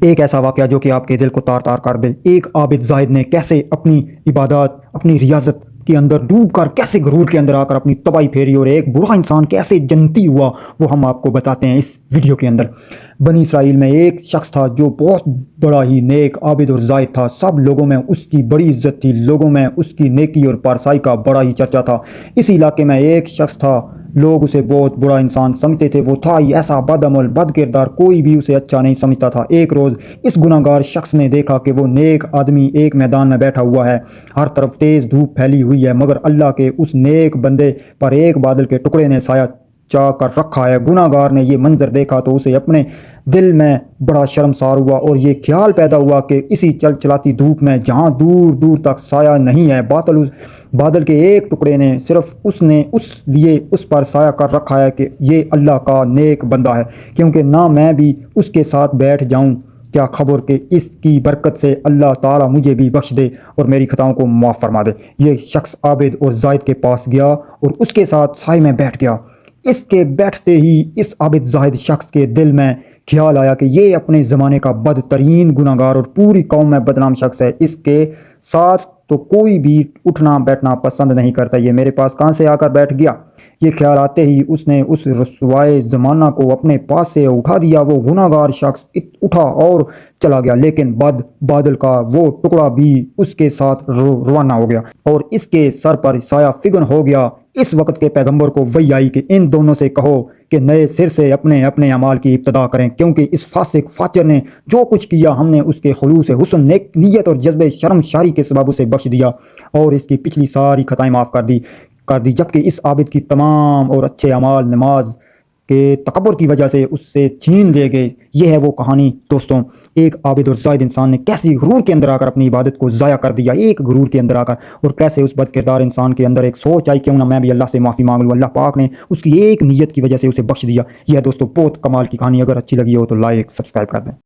एक ऐसा वाक़या जो कि आपके दिल को तार-तार कर दे। एक आबिद ज़ाहिद ने कैसे अपनी इबादत, अपनी रियाज़त के अंदर डूब कर कैसे गुरूर के अंदर आकर अपनी तबाही फेरी और एक बुरा इंसान कैसे जन्नती हुआ, वो हम आपको बताते हैं इस वीडियो के अंदर। बनी इसराइल में एक शख्स था जो बहुत बड़ा ही नेक, आबिद और ज़ाहिद था। सब लोगों में उसकी बड़ी इज़्ज़त थी, लोगों में उसकी नेकी और पारसाई का बड़ा ही चर्चा था। इस इलाके में एक शख्स था, लोग उसे बहुत बुरा इंसान समझते थे। वो था ही ऐसा बदअमल, बदकिरदार, कोई भी उसे अच्छा नहीं समझता था। एक रोज़ इस गुनाहगार शख्स ने देखा कि वो नेक आदमी एक मैदान में बैठा हुआ है, हर तरफ तेज़ धूप फैली हुई है, मगर अल्लाह के उस नेक बंदे पर एक बादल के टुकड़े ने साया चा कर रखा है। गुनाहगार ने ये मंजर देखा तो उसे अपने दिल में बड़ा शर्मसार हुआ और ये ख्याल पैदा हुआ कि इसी चल चलाती धूप में, जहाँ दूर दूर तक साया नहीं है, बादल के एक टुकड़े ने सिर्फ उसने उस लिए उस पर साया कर रखा है कि ये अल्लाह का नेक बंदा है, क्योंकि ना मैं भी उसके साथ बैठ जाऊं, क्या खबर कि इसकी बरकत से अल्लाह ताला मुझे भी बख्श दे और मेरी खताओं को माफ़ फरमा दे। ये शख्स आबिद और जायद के पास गया और उसके साथ साए में बैठ गया। इसके बैठते ही इस आबिद जाहिद शख्स के दिल में ख्याल आया कि ये अपने ज़माने का बदतरीन गुनाहगार और पूरी कौम में बदनाम शख्स है। इसके साथ तो कोई भी उठना बैठना पसंद नहीं करता, ये मेरे पास कहाँ से आकर बैठ गया। ये ख्याल आते ही उसने उस रसवाए ज़माना को अपने पास से उठा दिया। वो गुनाहगार शख्स उठा और चला गया, लेकिन बादल का वो टुकड़ा भी उसके साथ रवाना हो गया और इसके सर पर साया फिगन हो गया। इस वक्त के पैगंबर को वही आई कि इन दोनों से कहो कि नए सिर से अपने अपने अमाल की इब्तदा करें, क्योंकि इस फासिक फाजिर ने जो कुछ किया हमने उसके खुलूस हुस्न नेक नीयत और जज्बे शर्मशारी के सबब उसे बख्श दिया और इसकी पिछली सारी खताएं माफ़ कर दी, जबकि इस आबिद की तमाम और अच्छे अमाल नमाज के तकब्बुर की वजह से उससे छीन ले गए। ये है वो कहानी दोस्तों, एक आबिद और ज़ाहिद इंसान ने कैसी गुरूर के अंदर आकर अपनी इबादत को ज़ाया कर दिया, एक गुरूर के अंदर आकर, और कैसे उस बदकिरदार इंसान के अंदर एक सोच आई, क्यों ना मैं भी अल्लाह से माफ़ी मांग लूँ। अल्लाह पाक ने उसकी एक नीयत की वजह से उसे बख्श दिया। यह दोस्तों बहुत कमाल की कहानी, अगर अच्छी लगी हो तो लाइक सब्सक्राइब कर दें।